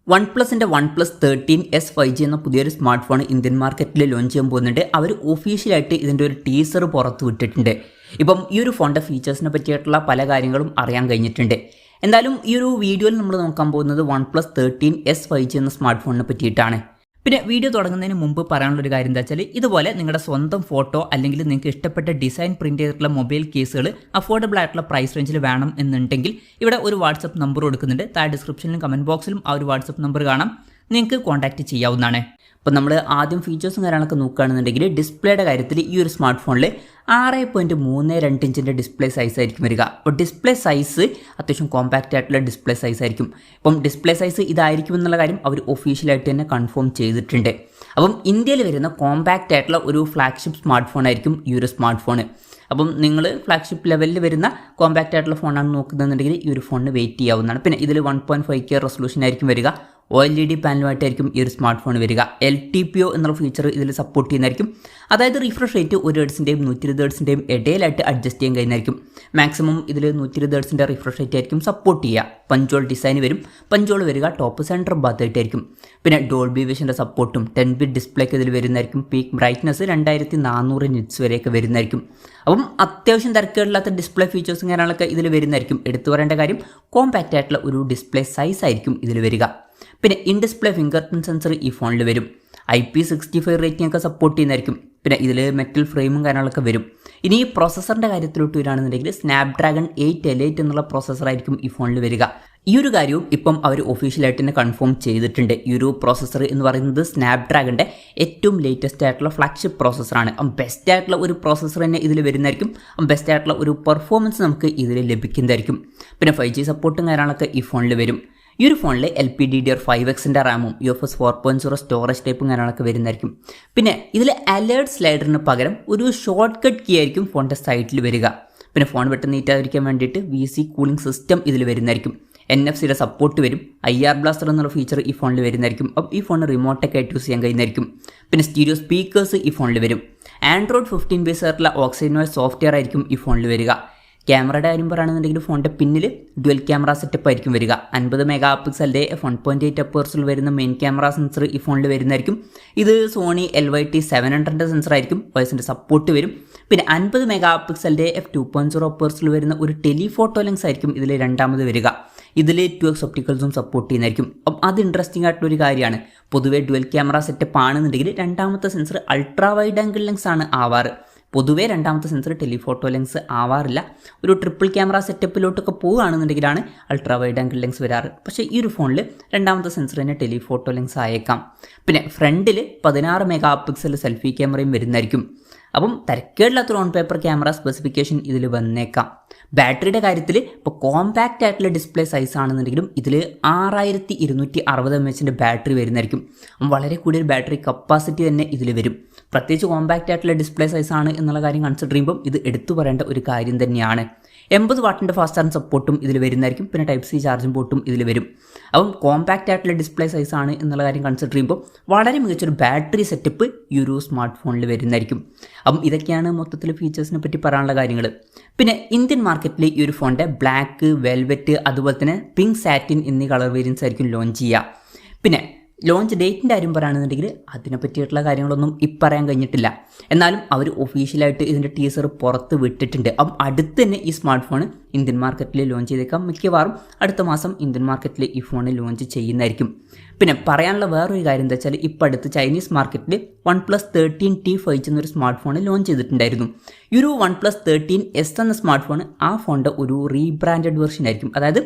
OnePlusന്റെ OnePlus 13S 5G എന്ന പുതിയൊരു smart phone Indian മാർക്കറ്റിൽ ലോഞ്ച് ചെയ്യാൻ പോകുന്നുണ്ട്. അവർ ഒഫീഷ്യലായിട്ട് ഇതിൻ്റെ ഒരു ടീസർ പുറത്തു വിട്ടിട്ടുണ്ട്. ഇപ്പം ഈ ഒരു ഫോണിൻ്റെ ഫീച്ചേഴ്സിനെ പറ്റിയിട്ടുള്ള പല കാര്യങ്ങളും അറിയാൻ കഴിഞ്ഞിട്ടുണ്ട്. എന്തായാലും ഈ ഒരു വീഡിയോയിൽ നമ്മൾ നോക്കാൻ പോകുന്നത് OnePlus 13S 5G എന്ന സ്മാർട്ട് ഫോണിനെ പറ്റിയിട്ടാണ്. പിന്നെ വീഡിയോ തുടങ്ങുന്നതിന് മുമ്പ് പറയാനുള്ളൊരു കാര്യം എന്താ വെച്ചാൽ, ഇതുപോലെ നിങ്ങളുടെ സ്വന്തം ഫോട്ടോ അല്ലെങ്കിൽ നിങ്ങൾക്ക് ഇഷ്ടപ്പെട്ട ഡിസൈൻ പ്രിന്റ് ചെയ്തിട്ടുള്ള മൊബൈൽ കേസുകൾ അഫോർഡബിൾ ആയിട്ടുള്ള പ്രൈസ് റേഞ്ചിൽ വേണം എന്നുണ്ടെങ്കിൽ ഇവിടെ ഒരു വാട്സപ്പ് നമ്പർ കൊടുക്കുന്നുണ്ട്. താഴെ ഡിസ്ക്രിപ്ഷനിലും കമൻറ്റ് ബോക്സിലും ആ ഒരു വാട്സപ്പ് നമ്പർ കാണാം, നിങ്ങൾക്ക് കോൺടാക്റ്റ് ചെയ്യാവുന്നതാണ്. അപ്പോൾ നമ്മൾ ആദ്യം ഫീച്ചേഴ്സും കാര്യങ്ങളൊക്കെ നോക്കുകയാണെന്നുണ്ടെങ്കിൽ ഡിസ്പ്ലേയുടെ കാര്യത്തിൽ ഈ ഒരു സ്മാർട്ട് ഫോണിൽ 6.32 ഇഞ്ചിൻ്റെ ഡിസ്പ്ലേ സൈസ് ആയിരിക്കും വരിക. അപ്പോൾ ഡിസ്പ്ലേ സൈസ് അത്യാവശ്യം കോമ്പാക്റ്റ് ആയിട്ടുള്ള ഡിസ്പ്ലേ സൈസ് ആയിരിക്കും. അപ്പം ഡിസ്പ്ലേ സൈസ് ഇതായിരിക്കും എന്നുള്ള കാര്യം അവർ ഒഫീഷ്യലായിട്ട് തന്നെ കൺഫേം ചെയ്തിട്ടുണ്ട്. അപ്പം ഇന്ത്യയിൽ വരുന്ന കോമ്പാക്റ്റ് ആയിട്ടുള്ള ഒരു ഫ്ലാഗ്ഷിപ്പ് സ്മാർട്ട് ഫോൺ ആയിരിക്കും ഈ ഒരു സ്മാർട്ട് ഫോൺ. അപ്പം നിങ്ങൾ ഫ്ലാഗ്ഷിപ്പ് ലെവലിൽ വരുന്ന കോമ്പാക്റ്റ് ആയിട്ടുള്ള ഫോണാണ് നോക്കുന്നതെന്നുണ്ടെങ്കിൽ ഈ ഒരു ഫോണിന് വെയിറ്റ് ചെയ്യാവുന്നതാണ്. പിന്നെ ഇതിൽ 1.5K റെസൊല്യൂഷൻ ആയിരിക്കും വരിക. OLED പാനലുമായിട്ടായിരിക്കും ഈ ഒരു സ്മാർട്ട് ഫോൺ വരിക. LTPO എന്നുള്ള ഫീച്ചർ ഇതിൽ സപ്പോർട്ട് ചെയ്യുന്നതായിരിക്കും. അതായത് റിഫ്രഷ് റേറ്റ് 1 ഹെർട്സിൻ്റെയും 120 ഹെർട്സിൻ്റെയും ഇടയിലായിട്ട് അഡ്ജസ്റ്റ് ചെയ്യാൻ കഴിയുന്നതായിരിക്കും. മാക്സിമം ഇതിൽ 120 ഹെർട്സിൻ്റെ റിഫ്രഷ് റേറ്റ് ആയിരിക്കും സപ്പോർട്ട് ചെയ്യുക. പഞ്ചോൾ ഡിസൈൻ വരും. പഞ്ചോൾ വരിക ടോപ്പ് സെൻറ്റർ ഭാഗത്തായിട്ടായിരിക്കും. പിന്നെ ഡോൾബി വിഷൻ്റെ സപ്പോർട്ടും 10 ബിറ്റ് ഡിസ്പ്ലേക്ക് ഇതിൽ വരുന്നതായിരിക്കും. പീക്ക് ബ്രൈറ്റ്നസ് 2400 നിറ്റ്സ് വരെയൊക്കെ വരുന്നതായിരിക്കും. അപ്പം അത്യാവശ്യം തിരക്കേടില്ലാത്ത ഡിസ്പ്ലേ ഫീച്ചേഴ്സും കാര്യങ്ങളൊക്കെ ഇതിൽ വരുന്നതായിരിക്കും. എടുത്തു പറയേണ്ട കാര്യം കോമ്പാക്റ്റ് ആയിട്ടുള്ള ഒരു ഡിസ്പ്ലേ സൈസ് ആയിരിക്കും ഇതിൽ വരിക. പിന്നെ in display finger print sensor ഈ ഫോണിൽ വരും. IP65 റേറ്റിംഗ് ഒക്കെ സപ്പോർട്ട് ചെയ്യുന്നതായിരിക്കും. പിന്നെ ഇതിൽ മെറ്റൽ ഫ്രെയിമും കാര്യങ്ങളൊക്കെ വരും. ഇനി ഈ പ്രോസസ്സറിൻ്റെ കാര്യത്തിലോട്ട് വരികയാണെന്നുണ്ടെങ്കിൽ സ്നാപ്ഡ്രാഗൺ 8L8 എന്നുള്ള പ്രോസസ്സറായിരിക്കും ഈ ഫോണിൽ വരിക. ഈ ഒരു കാര്യവും ഇപ്പം അവർ ഒഫീഷ്യലായിട്ട് തന്നെ കൺഫേം ചെയ്തിട്ടുണ്ട്. ഈ ഒരു പ്രോസസ്സർ എന്ന് പറയുന്നത് സ്നാപ്ഡ്രാഗണിൻ്റെ ഏറ്റവും ലേറ്റസ്റ്റ് ആയിട്ടുള്ള ഫ്ലാഗ്ഷിപ്പ് പ്രോസസ്സറാണ്. ബെസ്റ്റ് ആയിട്ടുള്ള ഒരു പ്രോസസ്സർ തന്നെ ഇതിൽ വരുന്നതായിരിക്കും. ബെസ്റ്റ് ആയിട്ടുള്ള ഒരു പെർഫോമൻസ് നമുക്ക് ഇതിൽ ലഭിക്കുന്നതായിരിക്കും. പിന്നെ 5G സപ്പോർട്ടും കാര്യങ്ങളൊക്കെ ഈ ഫോണിൽ വരും. ഈ ഒരു ഫോണിൽ LPDDR5Xൻ്റെ റാമും UFS 4.0 സ്റ്റോറേജ് ടൈപ്പും കാര്യങ്ങളൊക്കെ വരുന്നതായിരിക്കും. പിന്നെ ഇതിൽ അലേർട്ട് സ്ലൈഡറിന് പകരം ഒരു ഷോർട്ട് കട്ട് കീ ആയിരിക്കും ഫോണിൻ്റെ സൈഡിൽ വരിക. പിന്നെ ഫോൺ പെട്ടെന്ന് നീറ്റാതിരിക്കാൻ വേണ്ടിയിട്ട് VC കൂളിംഗ് സിസ്റ്റം ഇതിൽ വരുന്നതായിരിക്കും. NFC-യുടെ സപ്പോർട്ട് വരും. IR ബ്ലാസ്റ്റർ എന്നുള്ള ഫീച്ചർ ഈ ഫോണിൽ വരുന്നതായിരിക്കും. അപ്പോൾ ഈ ഫോൺ റിമോട്ടൊക്കെ ആയിട്ട് യൂസ് ചെയ്യാൻ കഴിയുന്നതായിരിക്കും. പിന്നെ സ്റ്റീരിയോ സ്പീക്കേഴ്സ് ഈ ഫോണിൽ വരും. Android 15 ബേസ് ആയിട്ടുള്ള OxygenOS സോഫ്റ്റ്വെയർ ആയിരിക്കും ഈ ഫോണിൽ വരിക. ക്യാമറയുടെ കാര്യം പറയുകയാണെന്നുണ്ടെങ്കിൽ ഫോണിൻ്റെ പിന്നിൽ ഡ്യുവൽ ക്യാമറ സെറ്റപ്പ് ആയിരിക്കും വരിക. 50 മെഗാ പിക്സലിൻ്റെ f1.8 അപ്പേഴ്സിൽ വരുന്ന മെയിൻ ക്യാമറ സെൻസർ ഈ ഫോണിൽ വരുന്നതായിരിക്കും. ഇത് സോണി LYT 700 സെൻസർ ആയിരിക്കും. വോയിസിൻ്റെ സപ്പോർട്ട് വരും. പിന്നെ 50 മെഗാ പിക്സലിൻ്റെ f2.0 അപ്പേഴ്സിൽ വരുന്ന ഒരു ടെലിഫോട്ടോ ലെൻസ് ആയിരിക്കും ഇതിൽ രണ്ടാമത് വരിക. ഇതിൽ 2x ഒപ്റ്റിക്കൽസും സപ്പോർട്ട് ചെയ്യുന്നതായിരിക്കും. അപ്പം അത് ഇൻട്രസ്റ്റിംഗ് ആയിട്ടുള്ളൊരു കാര്യമാണ്. പൊതുവേ ഡ്യുവൽ ക്യാമറ സെറ്റപ്പ് ആണെന്നുണ്ടെങ്കിൽ രണ്ടാമത്തെ sensor ultra wide angle lens ആണ് ആവാറ്. പൊതുവേ രണ്ടാമത്തെ സെൻസർ ടെലിഫോട്ടോ ലെൻസ് ആവാറില്ല. ഒരു ട്രിപ്പിൾ ക്യാമറ സെറ്റപ്പിലോട്ടൊക്കെ പോവുകയാണെന്നുണ്ടെങ്കിലാണ് അൾട്രാ വൈഡ് ആംഗിൾ ലെൻസ് വരാറ്. പക്ഷേ ഈ ഒരു ഫോണിൽ രണ്ടാമത്തെ സെൻസർ തന്നെ ടെലിഫോട്ടോ ലെൻസ് ആയേക്കാം. പിന്നെ ഫ്രണ്ടിൽ 16 മെഗാ പിക്സൽ സെൽഫി ക്യാമറയും വരുന്നതായിരിക്കും. അപ്പം തിരക്കേടില്ലാത്തൊരു ഓൺ പേപ്പർ ക്യാമറ സ്പെസിഫിക്കേഷൻ ഇതിൽ വന്നേക്കാം. ബാറ്ററിയുടെ കാര്യത്തിൽ ഇപ്പോൾ കോമ്പാക്റ്റ് ആയിട്ടുള്ള ഡിസ്പ്ലേ സൈസ് ആണെന്നുണ്ടെങ്കിലും ഇതിൽ 6260 mAh ബാറ്ററി വരുന്നതായിരിക്കും. വളരെ കൂടിയൊരു ബാറ്ററി കപ്പാസിറ്റി തന്നെ ഇതിൽ വരും. പ്രത്യേകിച്ച് കോമ്പാക്റ്റ് ആയിട്ടുള്ള ഡിസ്പ്ലേ സൈസ് ആണ് എന്നുള്ള കാര്യം കൺസിഡർ ചെയ്യുമ്പോൾ ഇത് എടുത്തു പറയേണ്ട ഒരു കാര്യം തന്നെയാണ്. 80 വാട്ടിൻ്റെ ഫാസ്റ്റ് ചാർജ് സപ്പോർട്ടും ഇതിൽ വരുന്നതായിരിക്കും. പിന്നെ Type-C ചാർജിംഗ് പോർട്ടും ഇതിൽ വരും. അപ്പം കോമ്പാക്റ്റ് ആയിട്ടുള്ള ഡിസ്പ്ലേ സൈസ് ആണ് എന്നുള്ള കാര്യം കൺസിഡർ ചെയ്യുമ്പോൾ വളരെ മികച്ചൊരു ബാറ്ററി സെറ്റപ്പ് ഈ ഒരു സ്മാർട്ട് ഫോണിൽ വരുന്നതായിരിക്കും. അപ്പം ഇതൊക്കെയാണ് മൊത്തത്തിൽ ഫീച്ചേഴ്സിനെ പറ്റി പറയാനുള്ള കാര്യങ്ങൾ. പിന്നെ ഇന്ത്യൻ മാർക്കറ്റിൽ ഈ ഒരു ഫോണിൻ്റെ ബ്ലാക്ക്, വെൽവെറ്റ്, അതുപോലെ തന്നെ പിങ്ക് സാറ്റിൻ എന്നീ കളർ വേരിയൻസ് ആയിരിക്കും ലോഞ്ച് ചെയ്യുക. പിന്നെ ലോഞ്ച് ഡേറ്റിൻ്റെ കാര്യം പറയുകയാണെന്നുണ്ടെങ്കിൽ അതിനെ പറ്റിയിട്ടുള്ള കാര്യങ്ങളൊന്നും പറയാൻ കഴിഞ്ഞിട്ടില്ല. എന്നാലും അവർ ഒഫീഷ്യലായിട്ട് ഇതിൻ്റെ ടീസർ പുറത്ത് വിട്ടിട്ടുണ്ട്. അപ്പം അടുത്ത് തന്നെ ഈ സ്മാർട്ട് ഫോൺ ഇന്ത്യൻ മാർക്കറ്റിൽ ലോഞ്ച് ചെയ്തേക്കാം. മിക്കവാറും അടുത്ത മാസം ഇന്ത്യൻ മാർക്കറ്റിൽ ഈ ഫോൺ ലോഞ്ച് ചെയ്യുന്നതായിരിക്കും. പിന്നെ പറയാനുള്ള വേറൊരു കാര്യം എന്താ വെച്ചാൽ, ഇപ്പോൾ അടുത്ത് ചൈനീസ് മാർക്കറ്റിൽ OnePlus 13T 5G എന്നൊരു സ്മാർട്ട് ഫോൺ ലോഞ്ച് ചെയ്തിട്ടുണ്ടായിരുന്നു. ഈ ഒരു OnePlus 13S എന്ന സ്മാർട്ട് ഫോൺ ആ ഫോണിൻ്റെ ഒരു റീബ്രാൻഡഡ് വെർഷൻ ആയിരിക്കും. അതായത്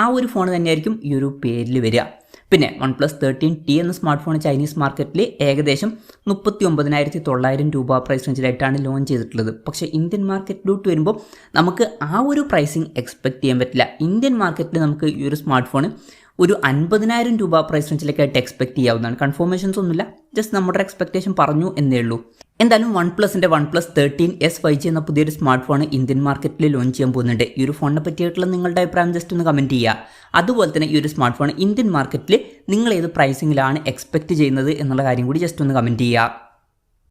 ആ ഒരു ഫോൺ തന്നെയായിരിക്കും ഈ ഒരു പേരിൽ വരിക. പിന്നെ OnePlus 13T എന്ന സ്മാർട്ട് ഫോൺ ചൈനീസ് മാർക്കറ്റിൽ ഏകദേശം 39,900 രൂപ പ്രൈസ് റേഞ്ചിലായിട്ടാണ് ലോഞ്ച് ചെയ്തിട്ടുള്ളത്. പക്ഷേ ഇന്ത്യൻ മാർക്കറ്റിലോട്ട് വരുമ്പോൾ നമുക്ക് ആ ഒരു പ്രൈസിങ് എക്സ്പെക്ട് ചെയ്യാൻ പറ്റില്ല. ഇന്ത്യൻ മാർക്കറ്റിൽ നമുക്ക് ഈ ഒരു സ്മാർട്ട് ഫോൺ ഒരു 50,000 രൂപ പ്രൈസ് റേഞ്ചിലേക്കായിട്ട് എക്സ്പെക്ട് ചെയ്യാവുന്നതാണ്. കൺഫർമേഷൻസ് ഒന്നുമില്ല, ജസ്റ്റ് നമ്മുടെ എക്സ്പെക്ടേഷൻ പറഞ്ഞു എന്നേ ഉള്ളൂ. എന്തായാലും OnePlusൻ്റെ OnePlus 13S 5G എന്ന പുതിയൊരു സ്മാർട്ട് ഫോൺ ഇന്ത്യൻ മാർക്കറ്റിൽ ലോഞ്ച് ചെയ്യാൻ പോകുന്നുണ്ട്. ഈ ഒരു ഫോണിനെ പറ്റിയിട്ടുള്ള നിങ്ങളുടെ അഭിപ്രായം ജസ്റ്റ് ഒന്ന് കമൻറ്റ് ചെയ്യുക. അതുപോലെ തന്നെ ഈ ഒരു സ്മാർട്ട് ഫോൺ ഇന്ത്യൻ മാർക്കറ്റിൽ നിങ്ങൾ ഏത് പ്രൈസിങ്ങിലാണ് എക്സ്പെക്ട് ചെയ്യുന്നത് എന്നുള്ള കാര്യം കൂടി ജസ്റ്റ് ഒന്ന് കമൻറ്റ് ചെയ്യുക.